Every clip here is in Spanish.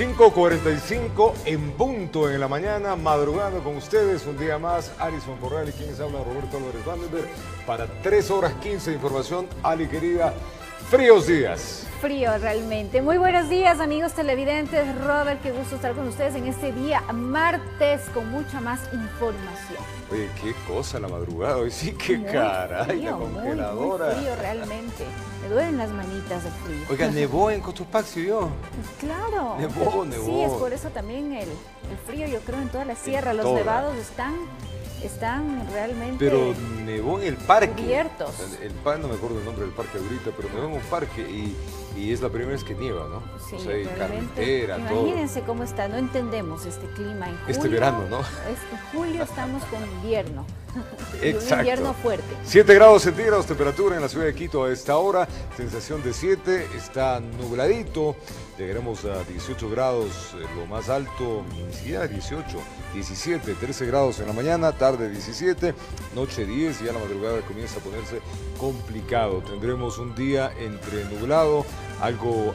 5:45 en punto en la mañana, madrugando con ustedes un día más. Alison Corral y quienes hablan, Roberto Álvarez Vandenberg, para 3 horas 15 de información. Ali, querida, fríos días. Frío realmente. Muy buenos días, amigos televidentes. Robert, qué gusto estar con ustedes en este día martes con mucha más información. Oye, qué cosa la madrugada hoy, sí, qué Muy caray, frío, la congeladora. muy frío realmente. Me duelen las manitas de frío. Oiga, nevó en Cotopaxi, ¿yo? Claro. Nevó. Sí, es por eso también el frío, yo creo, en toda la sierra. Los nevados están realmente pero nevó en el parque. Cubiertos. No me acuerdo el nombre del parque ahorita, pero nevó en un parque y es la primera vez que nieva, ¿no? Sí, o sea, hay carretera, todo. Imagínense cómo está, no entendemos este clima en julio. Este verano, ¿no? En julio estamos con invierno. Exacto. Un invierno fuerte. 7 grados centígrados, temperatura en la ciudad de Quito a esta hora, sensación de 7, está nubladito, llegaremos a 18 grados, lo más alto, ni siquiera 18, 17, 13 grados en la mañana, tarde 17, noche 10, y ya la madrugada comienza a ponerse complicado. Tendremos un día entre nublado, algo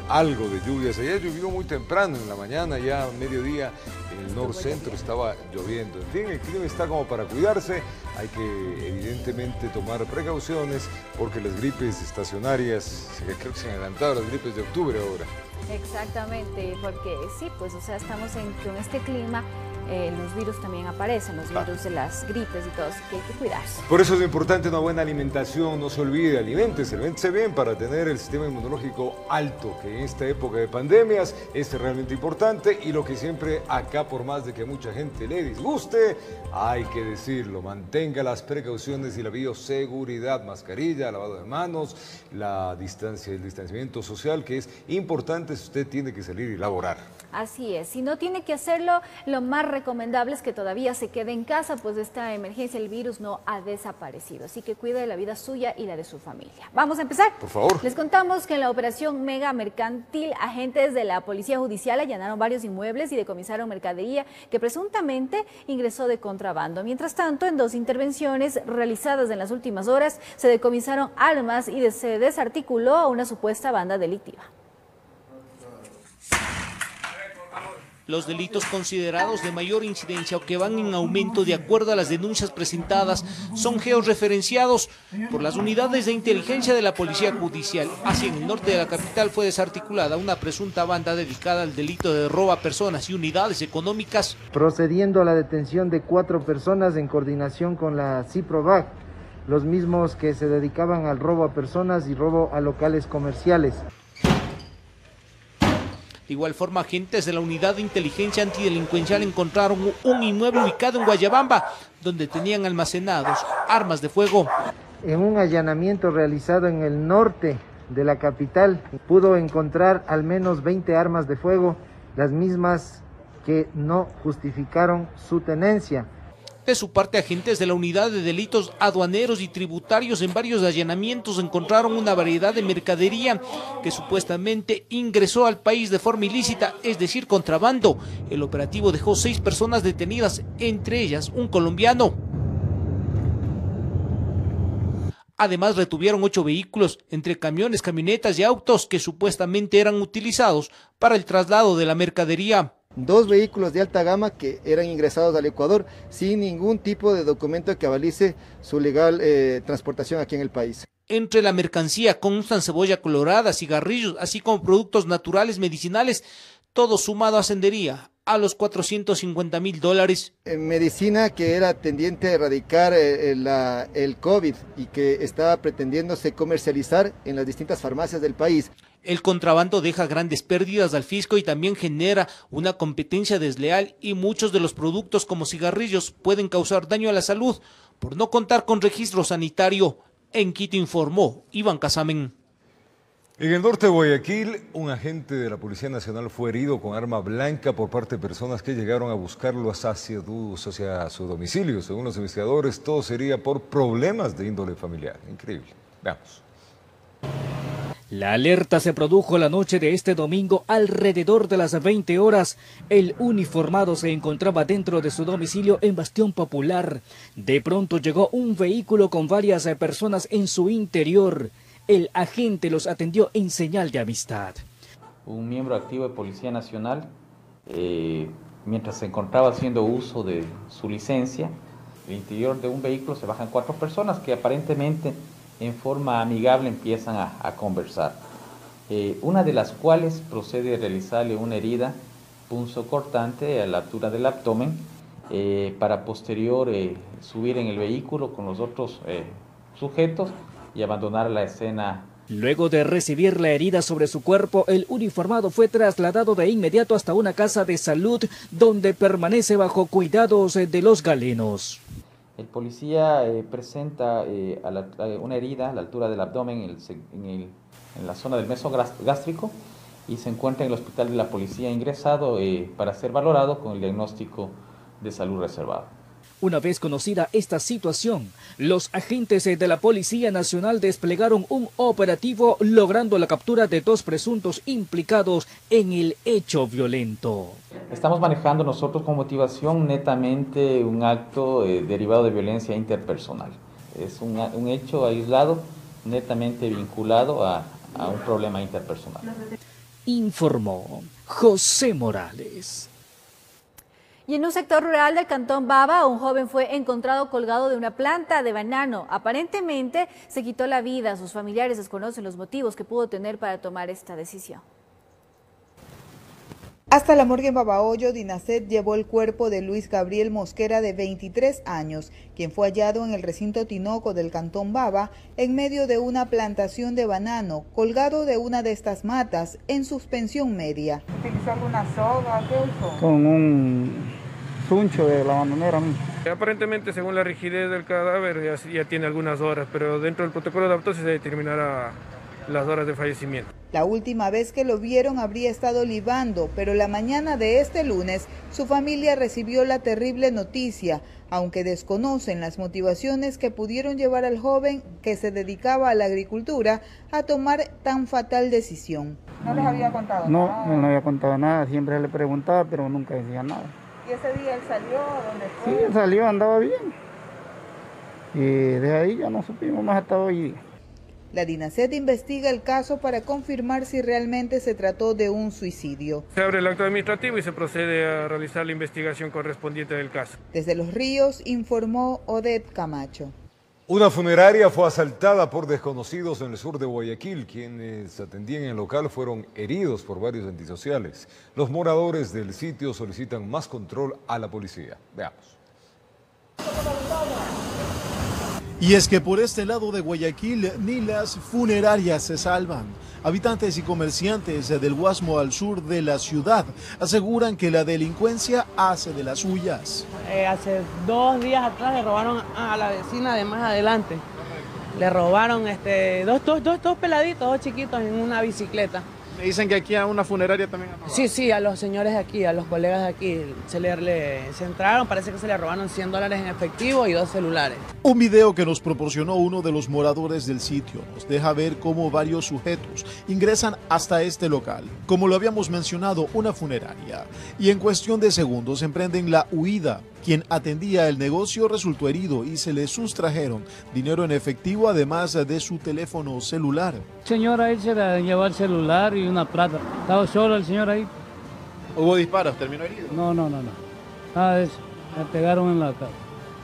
de lluvias. Ayer llovió muy temprano en la mañana, ya a mediodía en el norcentro estaba lloviendo. En fin, el clima está como para cuidarse. Hay que evidentemente tomar precauciones porque las gripes estacionarias, creo que se han adelantado las gripes de octubre ahora. Exactamente, porque sí, pues o sea, estamos con este clima. Los virus también aparecen, los virus de las gripes y todo, así que hay que cuidarse. Por eso es importante una buena alimentación, no se olvide, aliméntese bien para tener el sistema inmunológico alto, que en esta época de pandemias es realmente importante, y lo que siempre acá, por más de que mucha gente le disguste, hay que decirlo, mantenga las precauciones y la bioseguridad, mascarilla, lavado de manos, el distanciamiento social, que es importante si usted tiene que salir y laborar. Así es, si no tiene que hacerlo, lo más recomendable es que todavía se quede en casa, pues de esta emergencia el virus no ha desaparecido, así que cuide de la vida suya y la de su familia. Vamos a empezar. Por favor. Les contamos que en la operación Mega Mercantil, agentes de la Policía Judicial allanaron varios inmuebles y decomisaron mercadería que presuntamente ingresó de contrabando. Mientras tanto, en 2 intervenciones realizadas en las últimas horas, se decomisaron armas y se desarticuló a una supuesta banda delictiva. Los delitos considerados de mayor incidencia o que van en aumento de acuerdo a las denuncias presentadas son georreferenciados por las unidades de inteligencia de la Policía Judicial. Hacia el norte de la capital fue desarticulada una presunta banda dedicada al delito de robo a personas y unidades económicas, procediendo a la detención de 4 personas en coordinación con la CIPROVAC, los mismos que se dedicaban al robo a personas y robo a locales comerciales. De igual forma, agentes de la Unidad de Inteligencia Antidelincuencial encontraron un inmueble ubicado en Guayabamba, donde tenían almacenados armas de fuego. En un allanamiento realizado en el norte de la capital, pudo encontrar al menos 20 armas de fuego, las mismas que no justificaron su tenencia. De su parte, agentes de la Unidad de Delitos Aduaneros y Tributarios en varios allanamientos encontraron una variedad de mercadería que supuestamente ingresó al país de forma ilícita, es decir, contrabando. El operativo dejó 6 personas detenidas, entre ellas un colombiano. Además, retuvieron 8 vehículos, entre camiones, camionetas y autos que supuestamente eran utilizados para el traslado de la mercadería. 2 vehículos de alta gama que eran ingresados al Ecuador sin ningún tipo de documento que avalice su legal transportación aquí en el país. Entre la mercancía constan cebolla colorada, cigarrillos, así como productos naturales medicinales. Todo sumado ascendería a los $450.000. Medicina que era tendiente a erradicar el COVID y que estaba pretendiéndose comercializar en las distintas farmacias del país. El contrabando deja grandes pérdidas al fisco y también genera una competencia desleal, y muchos de los productos como cigarrillos pueden causar daño a la salud por no contar con registro sanitario. En Quito informó Iván Casamen. En el norte de Guayaquil, un agente de la Policía Nacional fue herido con arma blanca por parte de personas que llegaron a buscarlo hacia su domicilio. Según los investigadores, todo sería por problemas de índole familiar. Increíble. Veamos. La alerta se produjo la noche de este domingo alrededor de las 20 horas. El uniformado se encontraba dentro de su domicilio en Bastión Popular. De pronto llegó un vehículo con varias personas en su interior. El agente los atendió en señal de amistad. Un miembro activo de Policía Nacional mientras se encontraba haciendo uso de su licencia, en el interior de un vehículo se bajan 4 personas que aparentemente en forma amigable empiezan a conversar. Una de las cuales procede a realizarle una herida punzocortante a la altura del abdomen para posterior subir en el vehículo con los otros sujetos y abandonar la escena. Luego de recibir la herida sobre su cuerpo, el uniformado fue trasladado de inmediato hasta una casa de salud donde permanece bajo cuidados de los galenos. El policía presenta una herida a la altura del abdomen en la zona del mesogástrico y se encuentra en el hospital de la policía ingresado para ser valorado con el diagnóstico de salud reservado. Una vez conocida esta situación, los agentes de la Policía Nacional desplegaron un operativo logrando la captura de 2 presuntos implicados en el hecho violento. Estamos manejando nosotros con motivación netamente un acto derivado de violencia interpersonal. Es un hecho aislado, netamente vinculado a un problema interpersonal. Informó José Morales. Y en un sector rural del cantón Baba, un joven fue encontrado colgado de una planta de banano. Aparentemente se quitó la vida. Sus familiares desconocen los motivos que pudo tener para tomar esta decisión. Hasta la morgue en Babahoyo, Dinacet llevó el cuerpo de Luis Gabriel Mosquera, de 23 años, quien fue hallado en el recinto Tinoco del cantón Baba, en medio de una plantación de banano, colgado de una de estas matas, en suspensión media. ¿Utilizó alguna soga? ¿Qué usó? Con un suncho de la bananera. Aparentemente, según la rigidez del cadáver, ya tiene algunas horas, pero dentro del protocolo de autopsia se determinará las horas de fallecimiento. La última vez que lo vieron habría estado libando, pero la mañana de este lunes su familia recibió la terrible noticia, aunque desconocen las motivaciones que pudieron llevar al joven que se dedicaba a la agricultura a tomar tan fatal decisión. ¿No les había contado nada? No había contado nada, siempre le preguntaba, pero nunca decía nada. ¿Y ese día él salió? ¿Dónde fue? Sí, salió, andaba bien. Y de ahí ya no supimos más hasta hoy. La Dinacet investiga el caso para confirmar si realmente se trató de un suicidio. Se abre el acto administrativo y se procede a realizar la investigación correspondiente del caso. Desde Los Ríos informó Odette Camacho. Una funeraria fue asaltada por desconocidos en el sur de Guayaquil. Quienes atendían en el local fueron heridos por varios antisociales. Los moradores del sitio solicitan más control a la policía. Veamos. Y es que por este lado de Guayaquil ni las funerarias se salvan. Habitantes y comerciantes del Guasmo al sur de la ciudad aseguran que la delincuencia hace de las suyas. Hace 2 días atrás le robaron a la vecina de más adelante. Le robaron dos peladitos, 2 chiquitos en una bicicleta. Me dicen que aquí a una funeraria también. Sí, a los señores de aquí, a los colegas de aquí, se entraron, parece que se le robaron $100 en efectivo y 2 celulares. Un video que nos proporcionó uno de los moradores del sitio nos deja ver cómo varios sujetos ingresan hasta este local, como lo habíamos mencionado, una funeraria, y en cuestión de segundos emprenden la huida. Quien atendía el negocio resultó herido y se le sustrajeron dinero en efectivo, además de su teléfono celular. Señora, él se llevó el celular y una plata. Estaba solo el señor ahí. ¿Hubo disparos? ¿Terminó herido? No. Nada de eso. Me pegaron en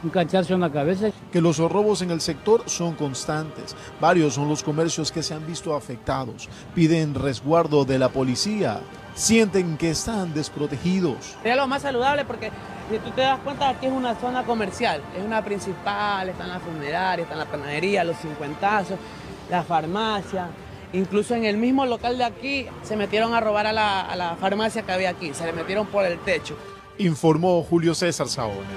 un cachazo en la cabeza. Que los robos en el sector son constantes. Varios son los comercios que se han visto afectados. Piden resguardo de la policía. Sienten que están desprotegidos. Sería lo más saludable porque si tú te das cuenta, aquí es una zona comercial, es una principal, están las funerarias, están la panadería, los 50, la farmacia. Incluso en el mismo local de aquí se metieron a robar a la farmacia que había aquí, se le metieron por el techo. Informó Julio César Saona.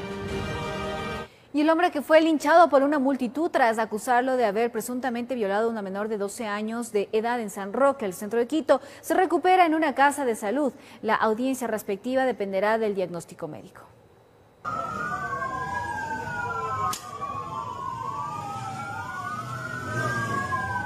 Y el hombre que fue linchado por una multitud tras acusarlo de haber presuntamente violado a una menor de 12 años de edad en San Roque, el centro de Quito, se recupera en una casa de salud. La audiencia respectiva dependerá del diagnóstico médico.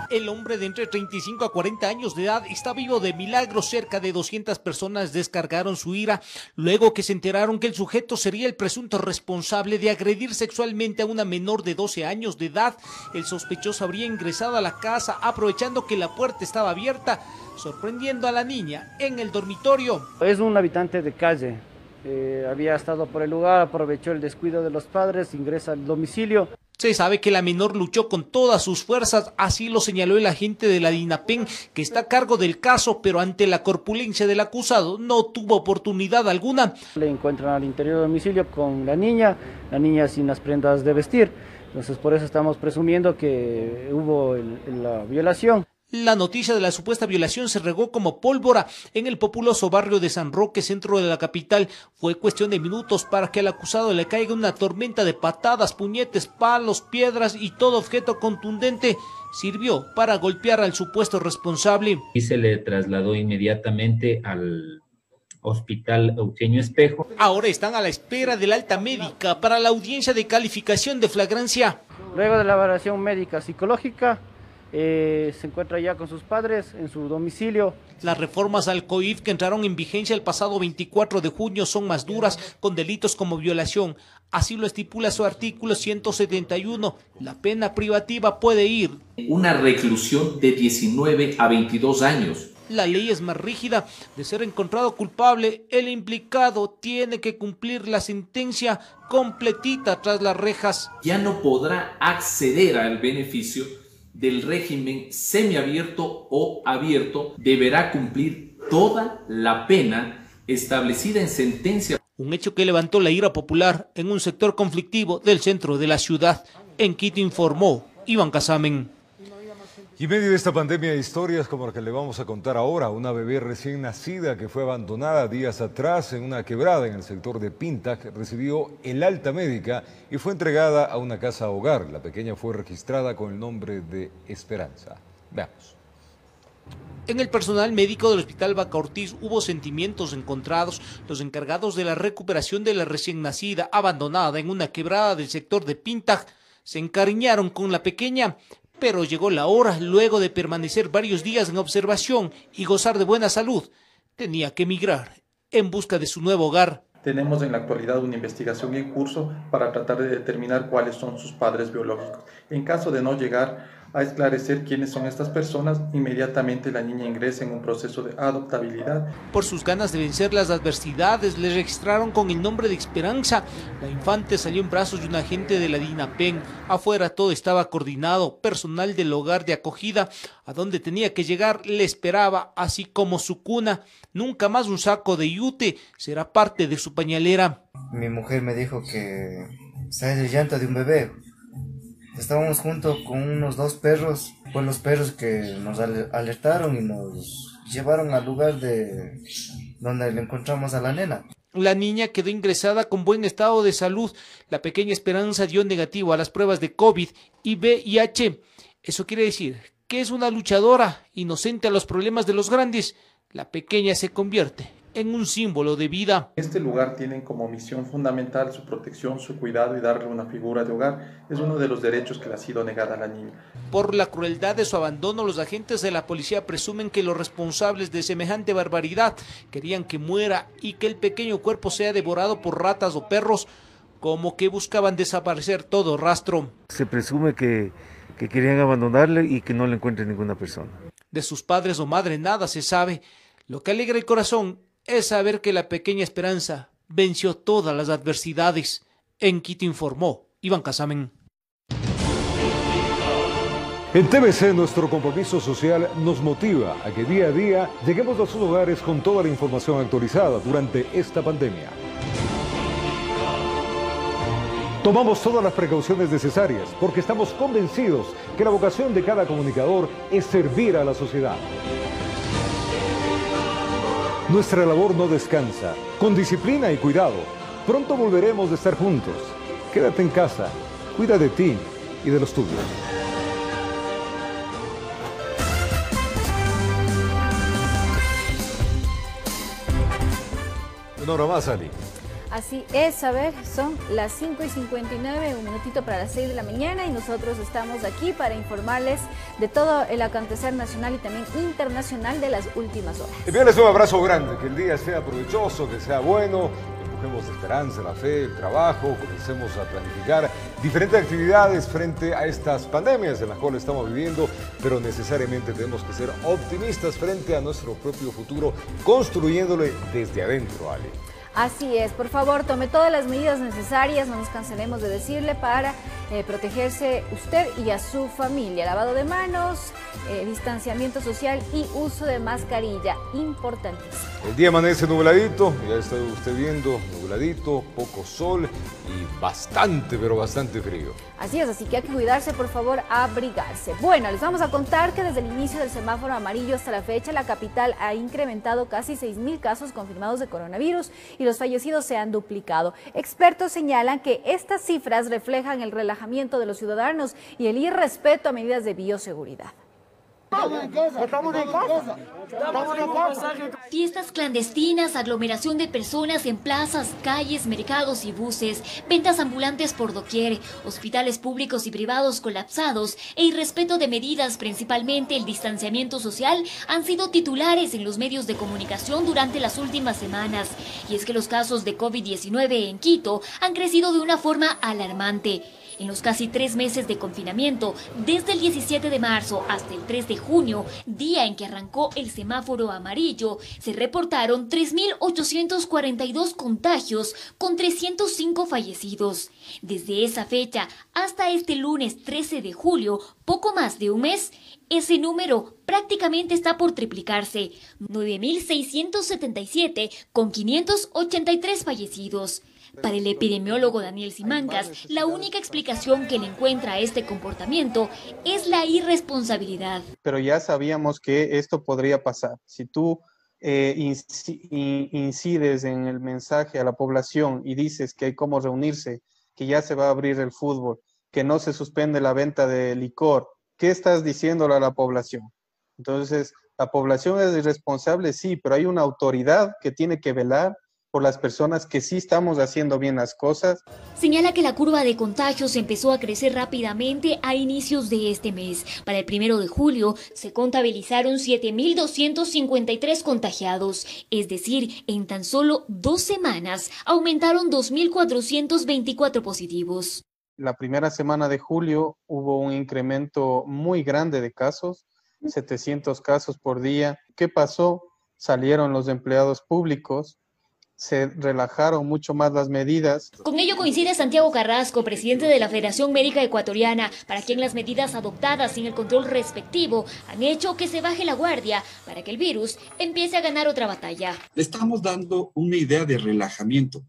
El hombre de entre 35 a 40 años de edad está vivo de milagro. Cerca de 200 personas descargaron su ira luego que se enteraron que el sujeto sería el presunto responsable de agredir sexualmente a una menor de 12 años de edad. El sospechoso habría ingresado a la casa aprovechando que la puerta estaba abierta, sorprendiendo a la niña en el dormitorio. Es un habitante de calle, había estado por el lugar, aprovechó el descuido de los padres, ingresa al domicilio. Se sabe que la menor luchó con todas sus fuerzas, así lo señaló el agente de la DINAPEN, que está a cargo del caso, pero ante la corpulencia del acusado no tuvo oportunidad alguna. Le encuentran al interior del domicilio con la niña sin las prendas de vestir, entonces por eso estamos presumiendo que hubo la violación. La noticia de la supuesta violación se regó como pólvora en el populoso barrio de San Roque, centro de la capital. Fue cuestión de minutos para que al acusado le caiga una tormenta de patadas, puñetes, palos, piedras y todo objeto contundente sirvió para golpear al supuesto responsable. Y se le trasladó inmediatamente al Hospital Eugenio Espejo. Ahora están a la espera del alta médica para la audiencia de calificación de flagrancia. Luego de la evaluación médica psicológica, se encuentra ya con sus padres en su domicilio. Las reformas al COIF que entraron en vigencia el pasado 24 de junio son más duras con delitos como violación. Así lo estipula su artículo 171. La pena privativa puede ir una reclusión de 19 a 22 años. La ley es más rígida. De ser encontrado culpable, el implicado tiene que cumplir la sentencia completita tras las rejas. Ya no podrá acceder al beneficio del régimen semiabierto o abierto, deberá cumplir toda la pena establecida en sentencia. Un hecho que levantó la ira popular en un sector conflictivo del centro de la ciudad. En Quito informó Iván Casamen. Y en medio de esta pandemia de historias como la que le vamos a contar ahora, una bebé recién nacida que fue abandonada días atrás en una quebrada en el sector de Pintac recibió el alta médica y fue entregada a una casa hogar. La pequeña fue registrada con el nombre de Esperanza. Veamos. En el personal médico del Hospital Vaca Ortiz hubo sentimientos encontrados. Los encargados de la recuperación de la recién nacida abandonada en una quebrada del sector de Pintac se encariñaron con la pequeña. Pero llegó la hora, luego de permanecer varios días en observación y gozar de buena salud, tenía que emigrar en busca de su nuevo hogar. Tenemos en la actualidad una investigación en curso para tratar de determinar cuáles son sus padres biológicos. En caso de no llegar a esclarecer quiénes son estas personas, inmediatamente la niña ingresa en un proceso de adoptabilidad. Por sus ganas de vencer las adversidades, le registraron con el nombre de Esperanza. La infante salió en brazos de un agente de la DINAPEN. Afuera todo estaba coordinado. Personal del hogar de acogida, a donde tenía que llegar, le esperaba, así como su cuna. Nunca más un saco de yute será parte de su pañalera. Mi mujer me dijo que sale el llanto de un bebé. Estábamos juntos con unos 2 perros, pues los perros que nos alertaron y nos llevaron al lugar de donde le encontramos a la nena. La niña quedó ingresada con buen estado de salud. La pequeña Esperanza dio negativo a las pruebas de COVID y VIH. Eso quiere decir que es una luchadora, inocente a los problemas de los grandes. La pequeña se convierte en un símbolo de vida. Este lugar tiene como misión fundamental su protección, su cuidado y darle una figura de hogar. Es uno de los derechos que le ha sido negada a la niña. Por la crueldad de su abandono, los agentes de la policía presumen que los responsables de semejante barbaridad querían que muera y que el pequeño cuerpo sea devorado por ratas o perros, como que buscaban desaparecer todo rastro. Se presume que querían abandonarle y que no le encuentren ninguna persona. De sus padres o madre nada se sabe. Lo que alegra el corazón es saber que la pequeña Esperanza venció todas las adversidades. En Quito informó Iván Casamen. En TVC nuestro compromiso social nos motiva a que día a día lleguemos a sus hogares con toda la información actualizada durante esta pandemia. Tomamos todas las precauciones necesarias porque estamos convencidos que la vocación de cada comunicador es servir a la sociedad. Nuestra labor no descansa. Con disciplina y cuidado, pronto volveremos a estar juntos. Quédate en casa, cuida de ti y de los tuyos. Una hora más, Ali. Así es, a ver, son las 5:59, un minutito para las 6 de la mañana y nosotros estamos aquí para informarles de todo el acontecer nacional y también internacional de las últimas horas. Envíales un abrazo grande, que el día sea provechoso, que sea bueno, empujemos la esperanza, la fe, el trabajo, comencemos a planificar diferentes actividades frente a estas pandemias en las cuales estamos viviendo, pero necesariamente tenemos que ser optimistas frente a nuestro propio futuro, construyéndole desde adentro, Ale. Así es, por favor, tome todas las medidas necesarias, no nos cansaremos de decirle, para protegerse usted y a su familia. Lavado de manos, distanciamiento social y uso de mascarilla, importantísimo. El día amanece nubladito, ya está usted viendo, nubladito, poco sol y bastante, pero bastante frío. Así es, así que hay que cuidarse, por favor, abrigarse. Bueno, les vamos a contar que desde el inicio del semáforo amarillo hasta la fecha, la capital ha incrementado casi 6.000 casos confirmados de coronavirus y los fallecidos se han duplicado. Expertos señalan que estas cifras reflejan el relajamiento de los ciudadanos y el irrespeto a medidas de bioseguridad. Estamos en casa. Fiestas clandestinas, aglomeración de personas en plazas, calles, mercados y buses, ventas ambulantes por doquier, hospitales públicos y privados colapsados e irrespeto de medidas, principalmente el distanciamiento social, han sido titulares en los medios de comunicación durante las últimas semanas. Y es que los casos de COVID-19 en Quito han crecido de una forma alarmante. En los casi 3 meses de confinamiento, desde el 17 de marzo hasta el 3 de junio, día en que arrancó el semáforo amarillo, se reportaron 3.842 contagios con 305 fallecidos. Desde esa fecha hasta este lunes 13 de julio, poco más de un mes, ese número prácticamente está por triplicarse, 9.677 con 583 fallecidos. Para el epidemiólogo Daniel Simancas, la única explicación que le encuentra a este comportamiento es la irresponsabilidad. Pero ya sabíamos que esto podría pasar. Si tú incides en el mensaje a la población y dices que hay cómo reunirse, que ya se va a abrir el fútbol, que no se suspende la venta de licor, ¿qué estás diciéndole a la población? Entonces, la población es irresponsable, sí, pero hay una autoridad que tiene que velar por las personas que sí estamos haciendo bien las cosas. Señala que la curva de contagios empezó a crecer rápidamente a inicios de este mes. Para el 1 de julio se contabilizaron 7.253 contagiados, es decir, en tan solo 2 semanas aumentaron 2.424 positivos. La primera semana de julio hubo un incremento muy grande de casos, 700 casos por día. ¿Qué pasó? Salieron los empleados públicos, se relajaron mucho más las medidas. Con ello coincide Santiago Carrasco, presidente de la Federación Médica Ecuatoriana, para quien las medidas adoptadas sin el control respectivo han hecho que se baje la guardia para que el virus empiece a ganar otra batalla. Le estamos dando una idea de relajamiento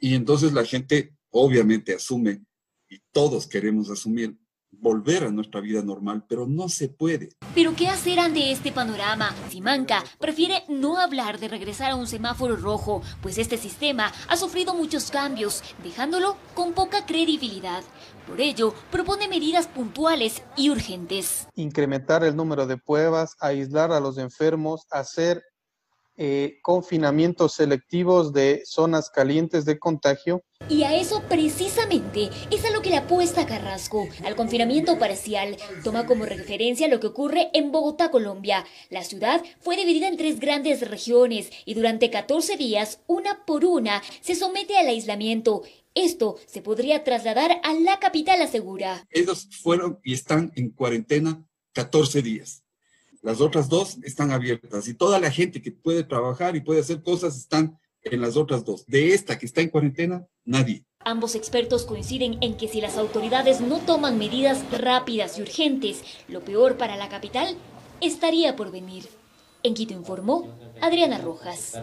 y entonces la gente obviamente asume, y todos queremos asumir, volver a nuestra vida normal, pero no se puede. ¿Pero qué hacer ante este panorama? Simanca prefiere no hablar de regresar a un semáforo rojo, pues este sistema ha sufrido muchos cambios, dejándolo con poca credibilidad. Por ello, propone medidas puntuales y urgentes. Incrementar el número de pruebas, aislar a los enfermos, hacer confinamientos selectivos de zonas calientes de contagio. Y a eso precisamente es a lo que le apuesta Carrasco, al confinamiento parcial. Toma como referencia lo que ocurre en Bogotá, Colombia. La ciudad fue dividida en 3 grandes regiones y durante 14 días, una por una, se somete al aislamiento. Esto se podría trasladar a la capital, asegura. Ellos fueron y están en cuarentena 14 días. Las otras 2 están abiertas y toda la gente que puede trabajar y puede hacer cosas están en las otras 2. De esta que está en cuarentena, nadie. Ambos expertos coinciden en que si las autoridades no toman medidas rápidas y urgentes, lo peor para la capital estaría por venir. En Quito informó Adriana Rojas.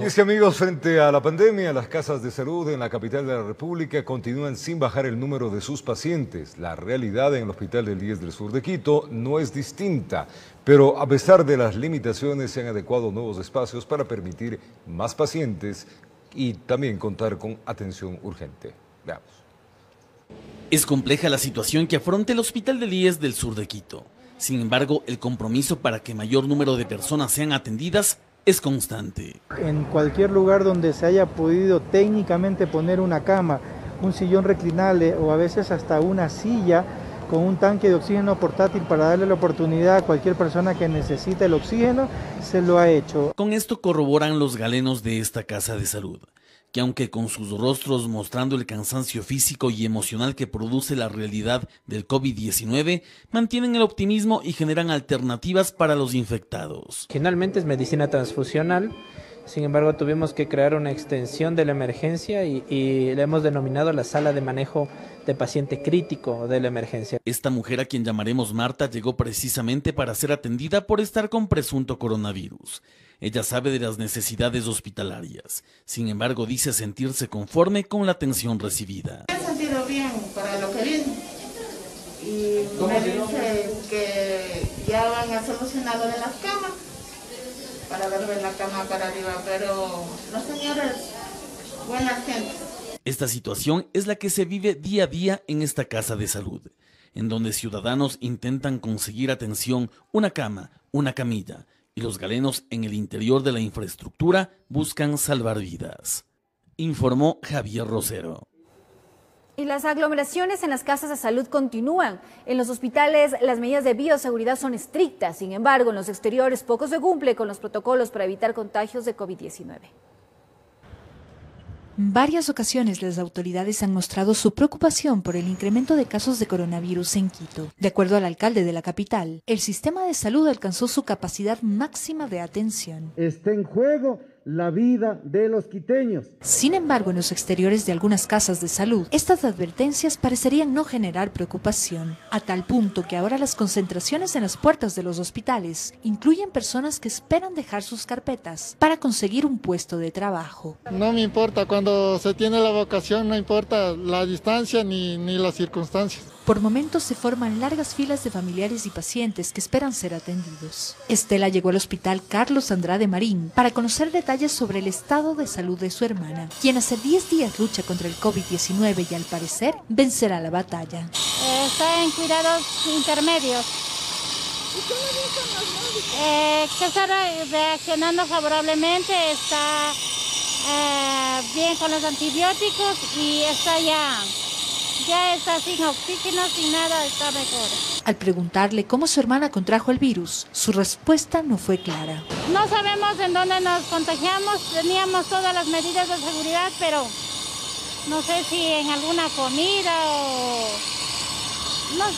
Y es que, amigos, frente a la pandemia, las casas de salud en la capital de la República continúan sin bajar el número de sus pacientes. La realidad en el Hospital del 10 del Sur de Quito no es distinta, pero a pesar de las limitaciones se han adecuado nuevos espacios para permitir más pacientes y también contar con atención urgente. Veamos. Es compleja la situación que afronta el Hospital del 10 del Sur de Quito. Sin embargo, el compromiso para que mayor número de personas sean atendidas es constante. En cualquier lugar donde se haya podido técnicamente poner una cama, un sillón reclinable o a veces hasta una silla con un tanque de oxígeno portátil para darle la oportunidad a cualquier persona que necesite el oxígeno, se lo ha hecho. Con esto corroboran los galenos de esta casa de salud, que aunque con sus rostros mostrando el cansancio físico y emocional que produce la realidad del COVID-19, mantienen el optimismo y generan alternativas para los infectados. Finalmente es medicina transfusional. Sin embargo, tuvimos que crear una extensión de la emergencia y le hemos denominado la sala de manejo de paciente crítico de la emergencia. Esta mujer, a quien llamaremos Marta, llegó precisamente para ser atendida por estar con presunto coronavirus. Ella sabe de las necesidades hospitalarias. Sin embargo, dice sentirse conforme con la atención recibida. Me he sentido bien para lo que vine. Y me dice que ya van a solucionar lo de las camas, para darle la cama para arriba, pero los señores, buenas gentes. Esta situación es la que se vive día a día en esta casa de salud, en donde ciudadanos intentan conseguir atención, una cama, una camilla, y los galenos en el interior de la infraestructura buscan salvar vidas. Informó Javier Rosero. Y las aglomeraciones en las casas de salud continúan. En los hospitales las medidas de bioseguridad son estrictas. Sin embargo, en los exteriores poco se cumple con los protocolos para evitar contagios de COVID-19. En varias ocasiones las autoridades han mostrado su preocupación por el incremento de casos de coronavirus en Quito. De acuerdo al alcalde de la capital, el sistema de salud alcanzó su capacidad máxima de atención. Está en juego la vida de los quiteños. Sin embargo, en los exteriores de algunas casas de salud, estas advertencias parecerían no generar preocupación, a tal punto que ahora las concentraciones en las puertas de los hospitales incluyen personas que esperan dejar sus carpetas para conseguir un puesto de trabajo. No me importa, cuando se tiene la vocación no importa la distancia ni las circunstancias. Por momentos se forman largas filas de familiares y pacientes que esperan ser atendidos. Estela llegó al hospital Carlos Andrade Marín para conocer detalles sobre el estado de salud de su hermana, quien hace 10 días lucha contra el COVID-19 y al parecer vencerá la batalla. Está en cuidados intermedios. ¿Y cómo dicen los médicos? Que está reaccionando favorablemente, está bien con los antibióticos y está ya está sin oxígeno, sin nada, está mejor. Al preguntarle cómo su hermana contrajo el virus, su respuesta no fue clara. No sabemos en dónde nos contagiamos, teníamos todas las medidas de seguridad, pero no sé si en alguna comida o...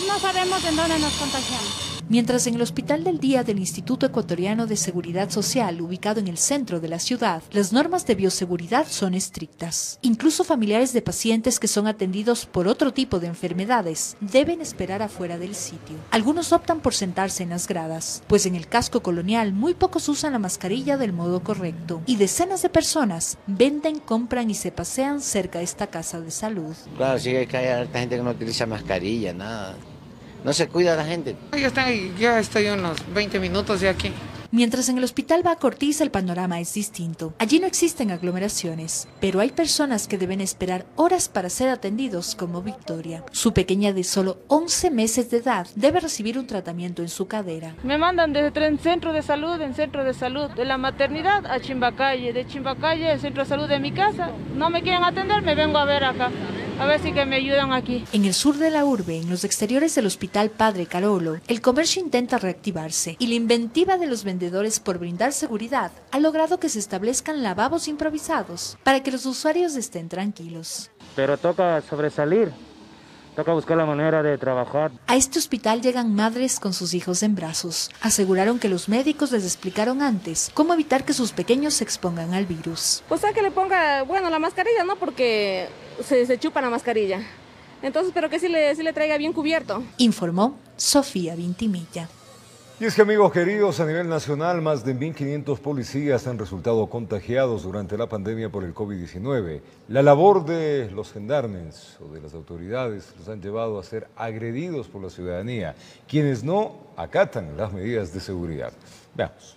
No sabemos en dónde nos contagiamos. Mientras en el Hospital del Día del Instituto Ecuatoriano de Seguridad Social, ubicado en el centro de la ciudad, las normas de bioseguridad son estrictas. Incluso familiares de pacientes que son atendidos por otro tipo de enfermedades deben esperar afuera del sitio. Algunos optan por sentarse en las gradas, pues en el casco colonial muy pocos usan la mascarilla del modo correcto y decenas de personas venden, compran y se pasean cerca de esta casa de salud. Claro, sí que hay harta gente que no utiliza mascarilla, nada. No se cuida la gente. Ya estoy unos 20 minutos de aquí. Mientras en el Hospital Baco Ortiz el panorama es distinto. Allí no existen aglomeraciones, pero hay personas que deben esperar horas para ser atendidos, como Victoria. Su pequeña de solo 11 meses de edad debe recibir un tratamiento en su cadera. Me mandan desde centro de salud, de la maternidad a Chimbacalle, de Chimbacalle al centro de salud de mi casa. No me quieren atender, me vengo a ver acá. A ver si que me ayudan aquí. En el sur de la urbe, en los exteriores del Hospital Padre Carolo, el comercio intenta reactivarse y la inventiva de los vendedores por brindar seguridad ha logrado que se establezcan lavabos improvisados para que los usuarios estén tranquilos. Pero toca sobresalir, toca buscar la manera de trabajar. A este hospital llegan madres con sus hijos en brazos. Aseguraron que los médicos les explicaron antes cómo evitar que sus pequeños se expongan al virus. Pues a que le ponga, la mascarilla, ¿no? Porque se chupa la mascarilla. Entonces, pero que sí le traiga bien cubierto. Informó Sofía Vintimilla. Y es que, amigos queridos, a nivel nacional, más de 1.500 policías han resultado contagiados durante la pandemia por el COVID-19. La labor de los gendarmes o de las autoridades los han llevado a ser agredidos por la ciudadanía, quienes no acatan las medidas de seguridad. Veamos.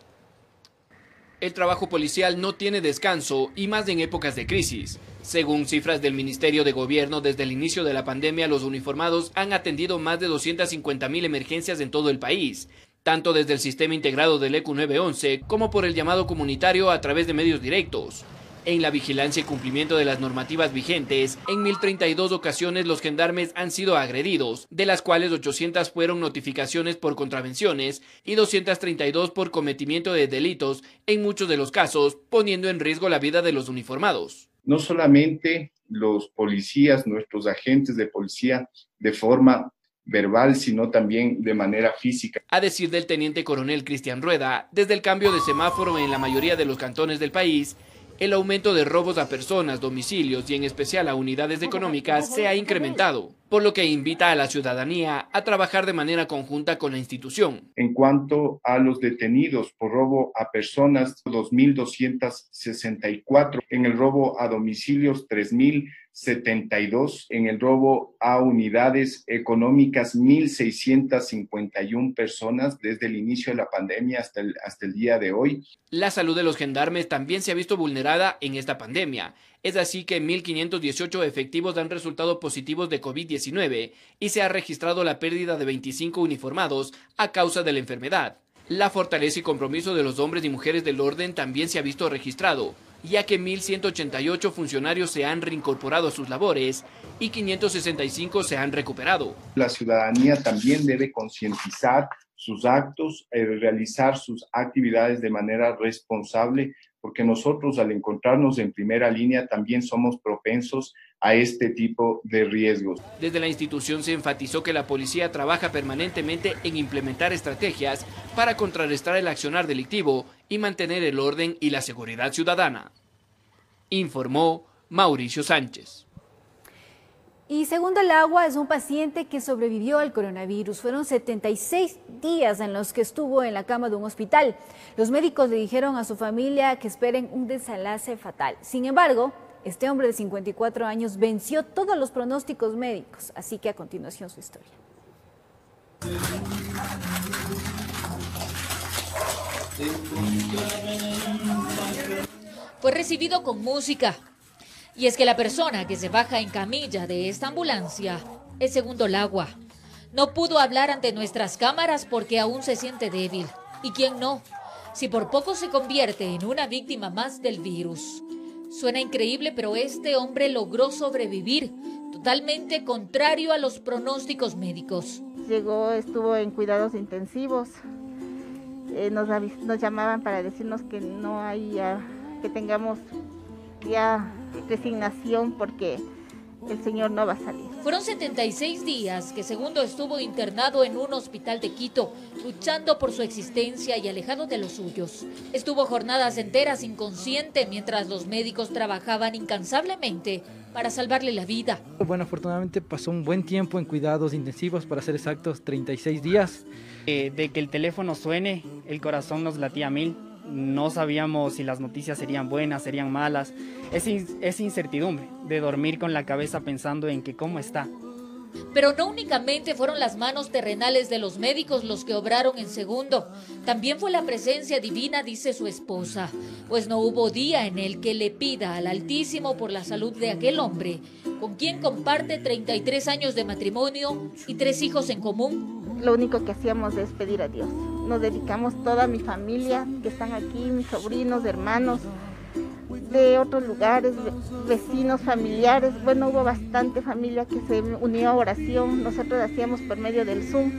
El trabajo policial no tiene descanso y más en épocas de crisis. Según cifras del Ministerio de Gobierno, desde el inicio de la pandemia, los uniformados han atendido más de 250.000 emergencias en todo el país. tanto desde el sistema integrado del ECU 911 como por el llamado comunitario a través de medios directos. En la vigilancia y cumplimiento de las normativas vigentes, en 1032 ocasiones los gendarmes han sido agredidos, de las cuales 800 fueron notificaciones por contravenciones y 232 por cometimiento de delitos, en muchos de los casos poniendo en riesgo la vida de los uniformados. No solamente los policías, nuestros agentes de policía, de forma verbal, sino también de manera física. A decir del teniente coronel Cristian Rueda, desde el cambio de semáforo en la mayoría de los cantones del país, el aumento de robos a personas, domicilios y en especial a unidades económicas se ha incrementado, por lo que invita a la ciudadanía a trabajar de manera conjunta con la institución. En cuanto a los detenidos por robo a personas, 2.264, en el robo a domicilios, 3.072, en el robo a unidades económicas, 1.651 personas desde el inicio de la pandemia hasta el día de hoy. La salud de los gendarmes también se ha visto vulnerada en esta pandemia. Es así que 1.518 efectivos han resultado positivos de COVID-19 y se ha registrado la pérdida de 25 uniformados a causa de la enfermedad. La fortaleza y compromiso de los hombres y mujeres del orden también se ha visto registrado, ya que 1.188 funcionarios se han reincorporado a sus labores y 565 se han recuperado. La ciudadanía también debe concientizar sus actos, realizar sus actividades de manera responsable, porque nosotros al encontrarnos en primera línea también somos propensos a este tipo de riesgos. Desde la institución se enfatizó que la policía trabaja permanentemente en implementar estrategias para contrarrestar el accionar delictivo y mantener el orden y la seguridad ciudadana. Informó Mauricio Sánchez. Y Segundo el Agua es un paciente que sobrevivió al coronavirus. Fueron 76 días en los que estuvo en la cama de un hospital. Los médicos le dijeron a su familia que esperen un desenlace fatal. Sin embargo, este hombre de 54 años venció todos los pronósticos médicos. Así que a continuación su historia. Fue recibido con música. Y es que la persona que se baja en camilla de esta ambulancia es Segundo el Agua. No pudo hablar ante nuestras cámaras porque aún se siente débil. ¿Y quién no? Si por poco se convierte en una víctima más del virus. Suena increíble, pero este hombre logró sobrevivir, totalmente contrario a los pronósticos médicos. Llegó, estuvo en cuidados intensivos. Nos llamaban para decirnos que no hay, que tengamos ya resignación porque el señor no va a salir. Fueron 76 días que Segundo estuvo internado en un hospital de Quito, luchando por su existencia y alejado de los suyos. Estuvo jornadas enteras inconsciente mientras los médicos trabajaban incansablemente para salvarle la vida. Bueno, afortunadamente pasó un buen tiempo en cuidados intensivos, para ser exactos 36 días. De que el teléfono suene, el corazón nos latía a 1000. No sabíamos si las noticias serían buenas, serían malas. Es incertidumbre de dormir con la cabeza pensando en que cómo está. Pero no únicamente fueron las manos terrenales de los médicos los que obraron en Segundo. También fue la presencia divina, dice su esposa. Pues no hubo día en el que le pida al Altísimo por la salud de aquel hombre, con quien comparte 33 años de matrimonio y 3 hijos en común. Lo único que hacíamos es pedir a Dios. Nos dedicamos toda mi familia que están aquí, mis sobrinos, hermanos, de otros lugares, vecinos, familiares. Bueno, hubo bastante familia que se unió a oración. Nosotros hacíamos por medio del Zoom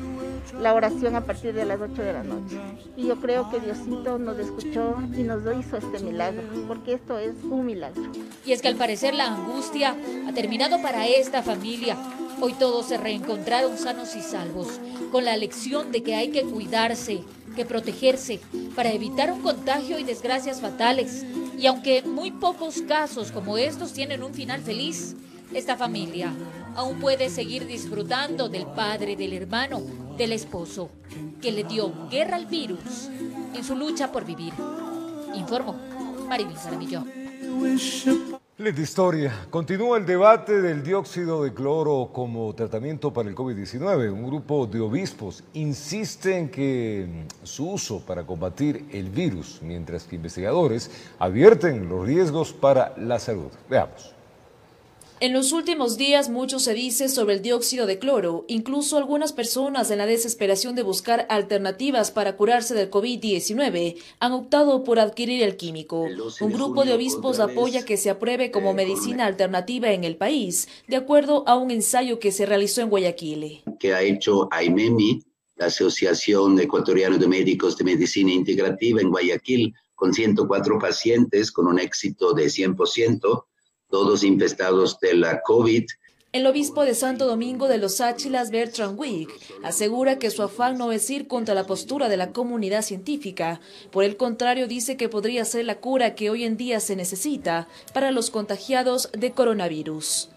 la oración a partir de las 8 de la noche. Y yo creo que Diosito nos escuchó y nos hizo este milagro, porque esto es un milagro. Y es que al parecer la angustia ha terminado para esta familia. Hoy todos se reencontraron sanos y salvos, con la lección de que hay que cuidarse, que protegerse, para evitar un contagio y desgracias fatales. Y aunque muy pocos casos como estos tienen un final feliz, esta familia aún puede seguir disfrutando del padre, del hermano, del esposo, que le dio guerra al virus en su lucha por vivir. Informó Maribel Jaramillo. Linda historia. Continúa el debate del dióxido de cloro como tratamiento para el COVID-19. Un grupo de obispos insiste en que su uso para combatir el virus, mientras que investigadores advierten los riesgos para la salud. Veamos. En los últimos días mucho se dice sobre el dióxido de cloro, incluso algunas personas en la desesperación de buscar alternativas para curarse del COVID-19 han optado por adquirir el químico. Un grupo de obispos apoya que se apruebe como medicina alternativa en el país, de acuerdo a un ensayo que se realizó en Guayaquil. Que ha hecho AIMEMI, la Asociación Ecuatoriana de Médicos de Medicina Integrativa en Guayaquil, con 104 pacientes con un éxito de 100%, todos infestados de la COVID. El obispo de Santo Domingo de los Áchilas, Bertrand Wick, asegura que su afán no es ir contra la postura de la comunidad científica. Por el contrario, dice que podría ser la cura que hoy en día se necesita para los contagiados de coronavirus.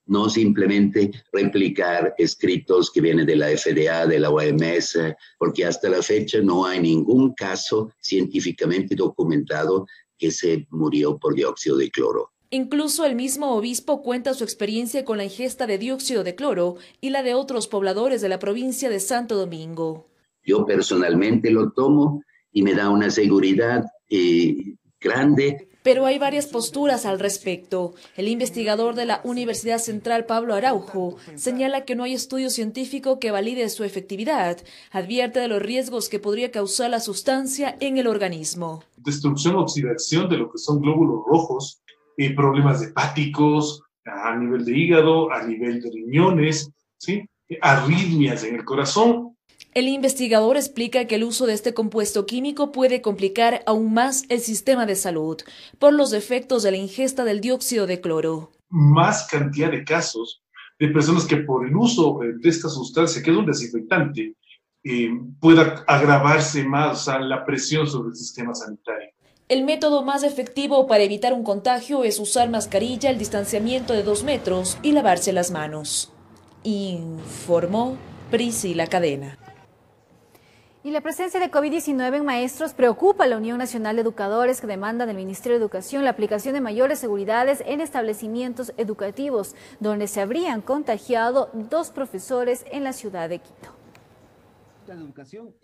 No simplemente replicar escritos que vienen de la FDA, de la OMS, porque hasta la fecha no hay ningún caso científicamente documentado que se murió por dióxido de cloro. Incluso el mismo obispo cuenta su experiencia con la ingesta de dióxido de cloro y la de otros pobladores de la provincia de Santo Domingo. Yo personalmente lo tomo y me da una seguridad grande. Pero hay varias posturas al respecto. El investigador de la Universidad Central, Pablo Araujo, señala que no hay estudio científico que valide su efectividad. Advierte de los riesgos que podría causar la sustancia en el organismo. Destrucción, oxidación de lo que son glóbulos rojos, problemas hepáticos a nivel de hígado, a nivel de riñones, ¿sí? Arritmias en el corazón. El investigador explica que el uso de este compuesto químico puede complicar aún más el sistema de salud por los efectos de la ingesta del dióxido de cloro. Más cantidad de casos de personas que por el uso de esta sustancia, que es un desinfectante, pueda agravarse más, o sea, la presión sobre el sistema sanitario. El método más efectivo para evitar un contagio es usar mascarilla, el distanciamiento de 2 metros y lavarse las manos. Informó Priscila Cadena. Y la presencia de COVID-19 en maestros preocupa a la Unión Nacional de Educadores, que demanda del Ministerio de Educación la aplicación de mayores seguridades en establecimientos educativos, donde se habrían contagiado 2 profesores en la ciudad de Quito.